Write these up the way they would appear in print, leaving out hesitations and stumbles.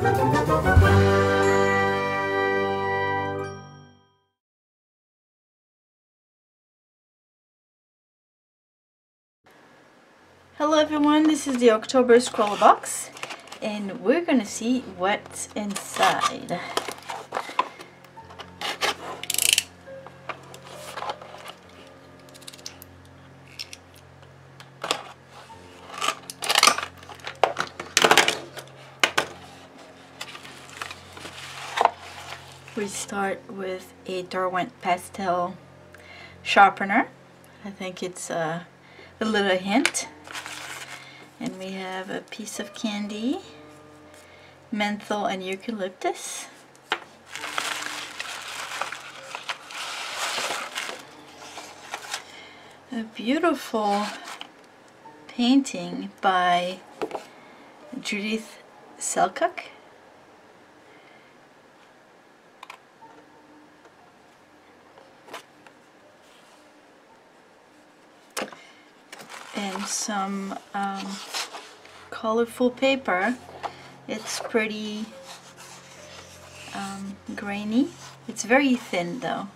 Hello everyone, this is the October Scrawlrbox and we're gonna see what's inside. We start with a DERWENT pastel sharpener. I think it's a little hint. And we have a piece of candy, menthol and eucalyptus. A beautiful painting by Judith Selcock. And some colorful paper. It's pretty grainy. It's very thin though,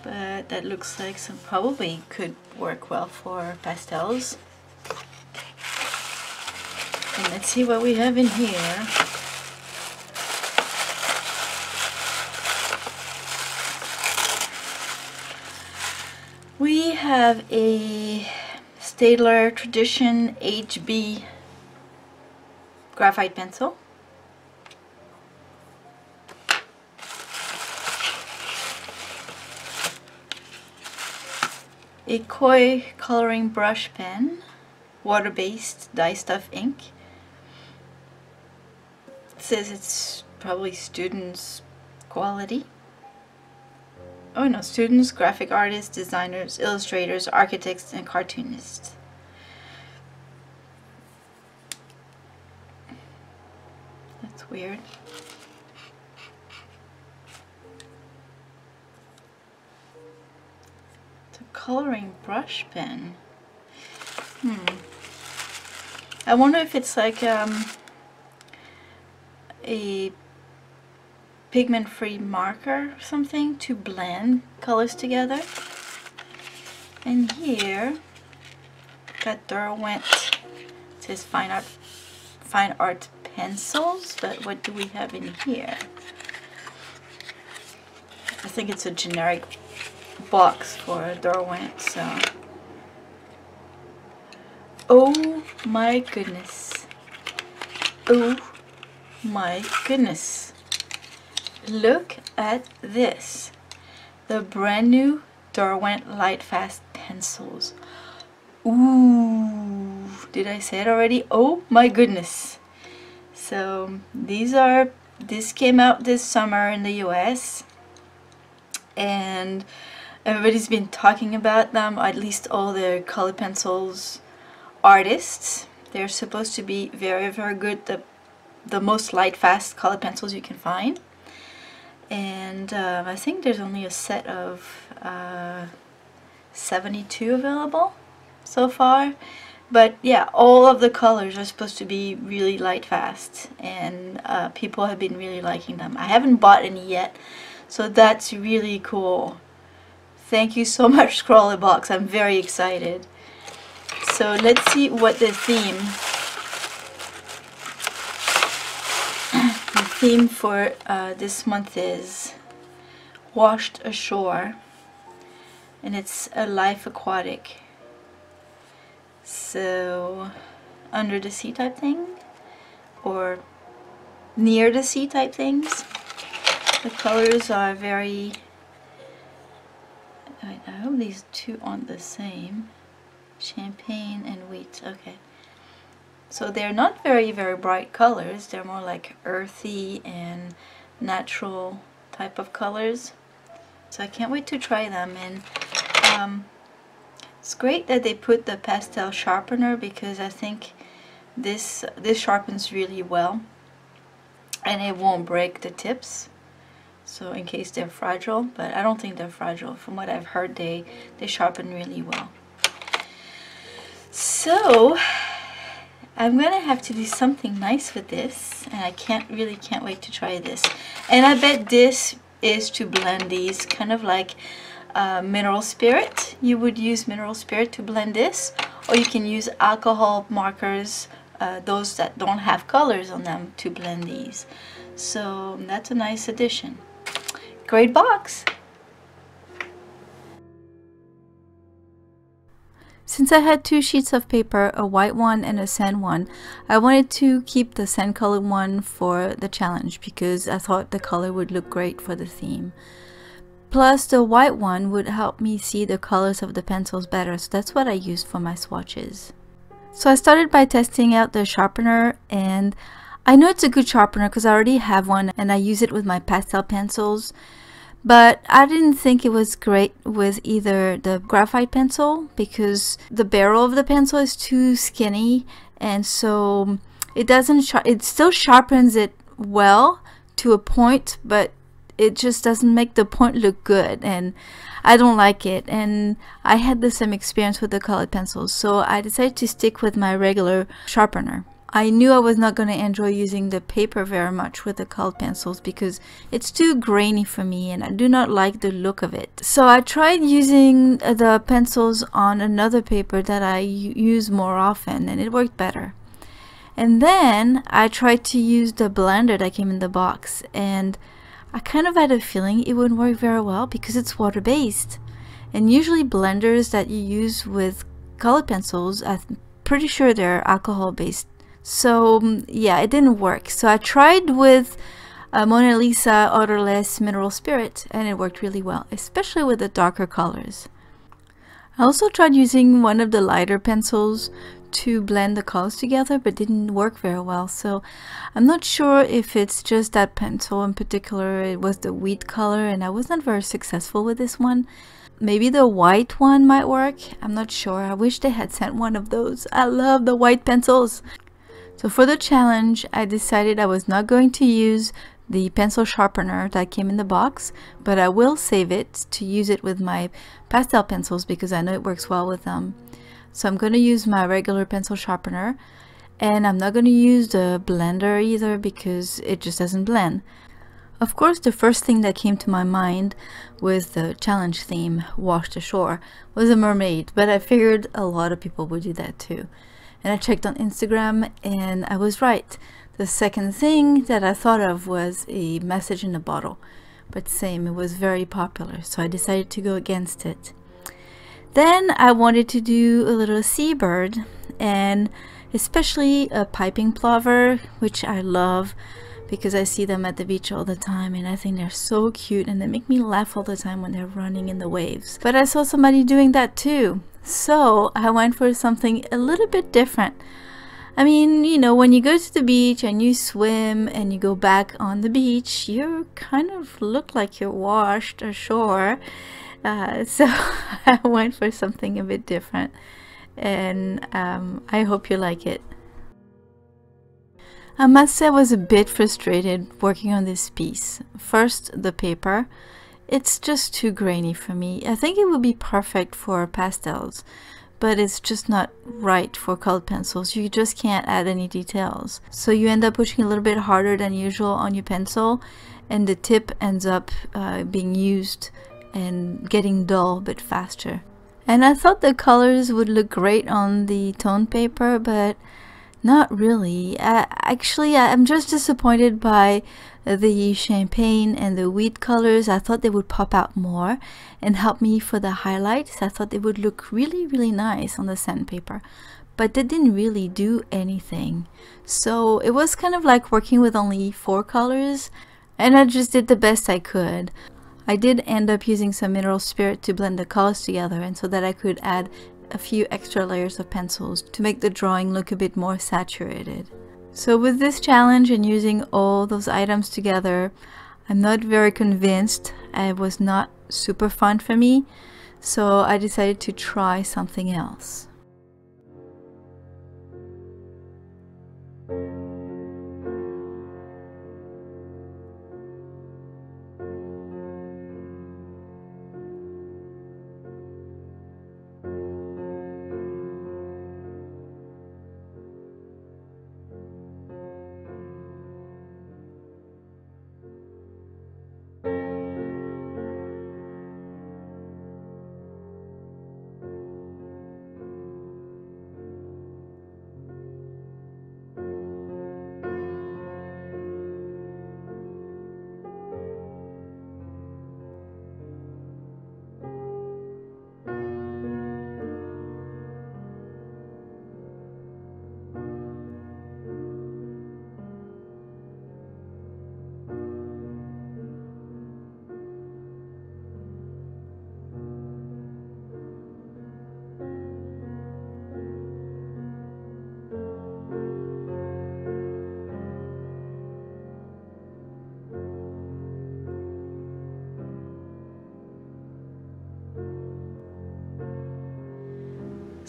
but that looks like some probably could work well for pastels. And let's see what we have in here. We have a Staedtler Tradition HB graphite pencil. A Koi coloring brush pen, water-based dye stuff ink. It says it's probably students' quality. Oh no, students, graphic artists, designers, illustrators, architects, and cartoonists. That's weird. It's a coloring brush pen. I wonder if it's like a pigment-free marker or something to blend colors together. And here got Derwent. It says fine art pencils, but what do we have in here? I think it's a generic box for Derwent. So, oh my goodness! Oh my goodness! Look at this. The brand new Derwent Lightfast pencils. Ooh, did I say it already? Oh my goodness. So this came out this summer in the US and everybody's been talking about them, at least all the color pencils artists. They're supposed to be very, very good, the most light-fast color pencils you can find. And I think there's only a set of 72 available so far. But yeah, all of the colors are supposed to be really light fast, and people have been really liking them. I haven't bought any yet, so that's really cool. Thank you so much, Scrawlrbox. I'm very excited. So let's see what the theme for this month is. Washed ashore, and it's a life aquatic. So under the sea type thing, or near the sea type things. The colors are very, I hope these two aren't the same. Champagne and wheat. Okay. So they're not very, very bright colors. They're more like earthy and natural type of colors. So I can't wait to try them. And it's great that they put the pastel sharpener, because I think this sharpens really well and it won't break the tips. So in case they're fragile, but I don't think they're fragile. From what I've heard, they sharpen really well. So I'm gonna have to do something nice with this, and I can't wait to try this. And I bet this is to blend these, kind of like mineral spirit. You would use mineral spirit to blend this, or you can use alcohol markers, those that don't have colors on them, to blend these. So that's a nice addition. Great box! Since I had two sheets of paper, a white one and a sand one, I wanted to keep the sand colored one for the challenge because I thought the color would look great for the theme. Plus the white one would help me see the colors of the pencils better, so that's what I used for my swatches. So I started by testing out the sharpener, and I know it's a good sharpener because I already have one and I use it with my pastel pencils. But I didn't think it was great with either the graphite pencil because the barrel of the pencil is too skinny, and so it still sharpens it well to a point, but it just doesn't make the point look good, and I don't like it. And I had the same experience with the colored pencils, so I decided to stick with my regular sharpener. I knew I was not going to enjoy using the paper very much with the colored pencils because it's too grainy for me and I do not like the look of it. So I tried using the pencils on another paper that I use more often, and it worked better. And then I tried to use the blender that came in the box, and I kind of had a feeling it wouldn't work very well because it's water-based. And usually blenders that you use with colored pencils, I'm pretty sure they're alcohol-based. So yeah, it didn't work. So I tried with Mona Lisa odorless mineral spirit, and it worked really well, especially with the darker colors. I also tried using one of the lighter pencils to blend the colors together, but didn't work very well. So I'm not sure if it's just that pencil in particular. It was the wheat color, and I was not very successful with this one. Maybe the white one might work. I'm not sure. I wish they had sent one of those. I love the white pencils. So for the challenge, I decided I was not going to use the pencil sharpener that came in the box, but I will save it to use it with my pastel pencils because I know it works well with them. So I'm going to use my regular pencil sharpener, and I'm not going to use the blender either because it just doesn't blend. Of course, the first thing that came to my mind with the challenge theme, washed ashore, was a mermaid, but I figured a lot of people would do that too. And I checked on Instagram, and I was right. The second thing that I thought of was a message in a bottle, but same, it was very popular, so I decided to go against it. Then I wanted to do a little seabird, and especially a piping plover, which I love because I see them at the beach all the time, and I think they're so cute, and they make me laugh all the time when they're running in the waves. But I saw somebody doing that too. So I went for something a little bit different. I mean, you know, when you go to the beach and you swim and you go back on the beach, you kind of look like you're washed ashore. So I went for something a bit different, and I hope you like it. I must say I was a bit frustrated working on this piece. First, the paper. It's just too grainy for me. I think it would be perfect for pastels, but it's just not right for colored pencils. You just can't add any details. So you end up pushing a little bit harder than usual on your pencil, and the tip ends up being used and getting dull a bit faster. And I thought the colors would look great on the toned paper, but not really. Actually, I'm just disappointed by the champagne and the wheat colors. I thought they would pop out more and help me for the highlights. I thought they would look really, really nice on the sandpaper, but they didn't really do anything. So it was kind of like working with only 4 colors, and I just did the best I could. I did end up using some mineral spirit to blend the colors together, and so that I could add a few extra layers of pencils to make the drawing look a bit more saturated. So with this challenge and using all those items together, I'm not very convinced. It was not super fun for me, so I decided to try something else.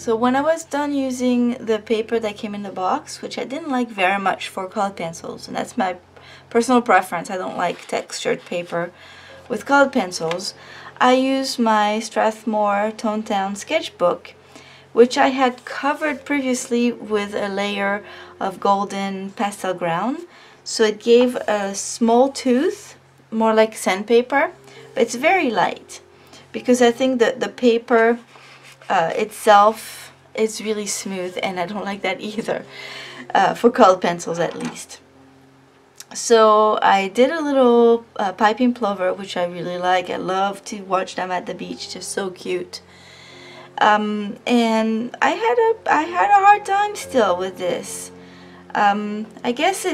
So when I was done using the paper that came in the box, which I didn't like very much for colored pencils, and that's my personal preference, I don't like textured paper with colored pencils, I used my Strathmore Toned Down sketchbook, which I had covered previously with a layer of golden pastel ground. So it gave a small tooth, more like sandpaper, but it's very light because I think that the paper itself is really smooth, and I don't like that either, for colored pencils at least. So I did a little piping plover, which I really like. I love to watch them at the beach, just so cute. And I had a hard time still with this. I guess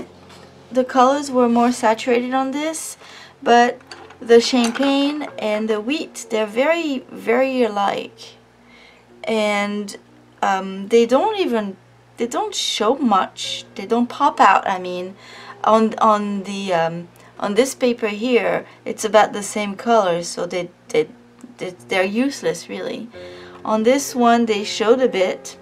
the colors were more saturated on this, but the champagne and the wheat, they're very, very alike, and they don't show much. They don't pop out. I mean, on this paper here, it's about the same color, so they're useless really. On this one, they showed a bit,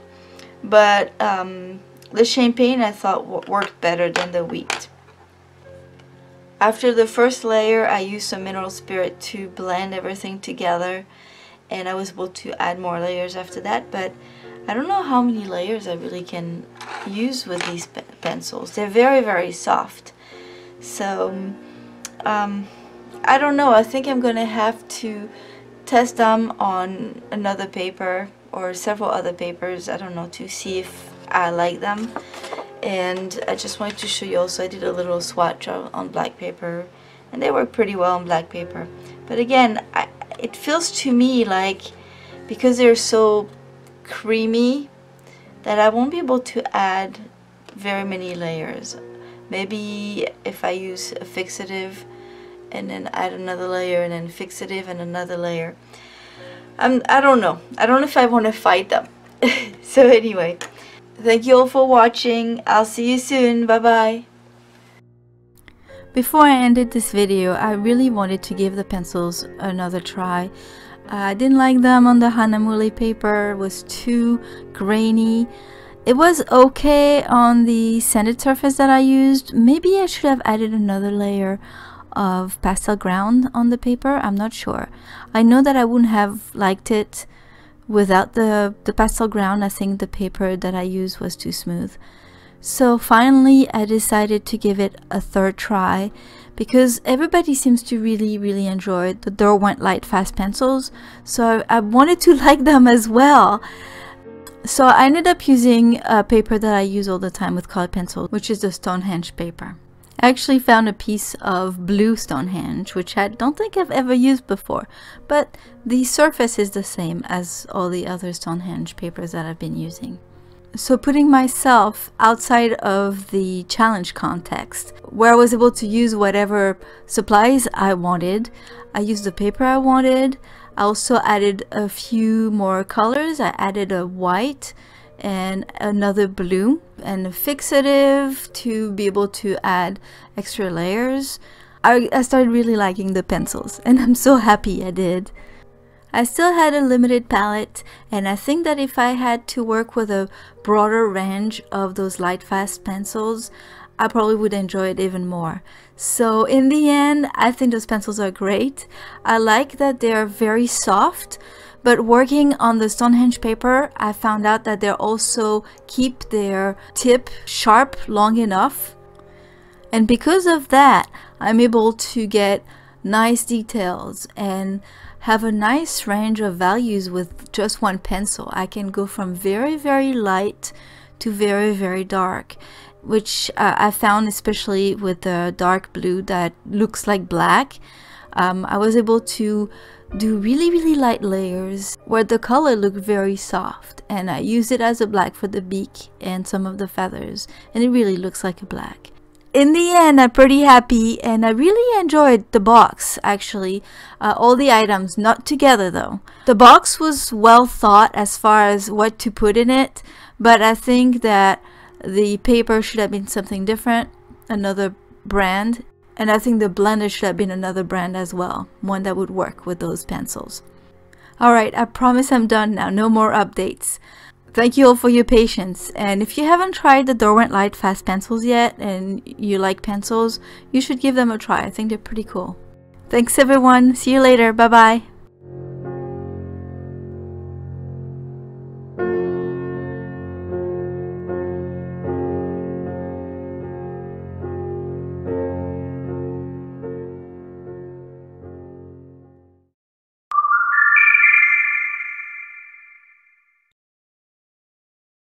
but the champagne I thought worked better than the wheat. After the first layer, I used some mineral spirit to blend everything together, and I was able to add more layers after that, but I don't know how many layers I really can use with these pencils. They're very, very soft. So, I don't know. I think I'm going to have to test them on another paper or several other papers, I don't know, to see if I like them. And I just wanted to show you also, I did a little swatch on black paper, and they work pretty well on black paper. But again, it feels to me like, because they're so creamy, that I won't be able to add very many layers. Maybe if I use a fixative and then add another layer and then fixative and another layer. I don't know. I don't know if I want to fight them. So anyway, thank you all for watching. I'll see you soon. Bye bye. Before I ended this video, I really wanted to give the pencils another try. I didn't like them on the Hanamuli paper. It was too grainy. It was okay on the sanded surface that I used. Maybe I should have added another layer of pastel ground on the paper. I'm not sure. I know that I wouldn't have liked it without the pastel ground. I think the paper that I used was too smooth. So finally I decided to give it a third try, because everybody seems to really enjoy the Derwent Lightfast pencils, so I wanted to like them as well. So I ended up using a paper that I use all the time with colored pencil, which is the Stonehenge paper. I actually found a piece of blue Stonehenge, which I don't think I've ever used before, but the surface is the same as all the other Stonehenge papers that I've been using. So putting myself outside of the challenge context, where I was able to use whatever supplies I wanted, I used the paper I wanted. I also added a few more colors. I added a white and another blue and a fixative to be able to add extra layers. I started really liking the pencils, and I'm so happy I did. I still had a limited palette, and I think that if I had to work with a broader range of those Lightfast pencils, I probably would enjoy it even more. So in the end, I think those pencils are great. I like that they're very soft, but working on the Stonehenge paper, I found out that they also keep their tip sharp long enough. And because of that, I'm able to get nice details and have a nice range of values with just one pencil. I can go from very light to very dark, which I found especially with the dark blue that looks like black. I was able to do really light layers where the color looked very soft, and I used it as a black for the beak and some of the feathers, and it really looks like a black. In the end, I'm pretty happy, and I really enjoyed the box, actually. All the items, not together though. The box was well thought as far as what to put in it, but I think that the paper should have been something different, another brand, and I think the blender should have been another brand as well, one that would work with those pencils. Alright, I promise I'm done now, no more updates. Thank you all for your patience, and if you haven't tried the Derwent Lightfast pencils yet and you like pencils, you should give them a try. I think they're pretty cool. Thanks everyone, see you later, bye bye.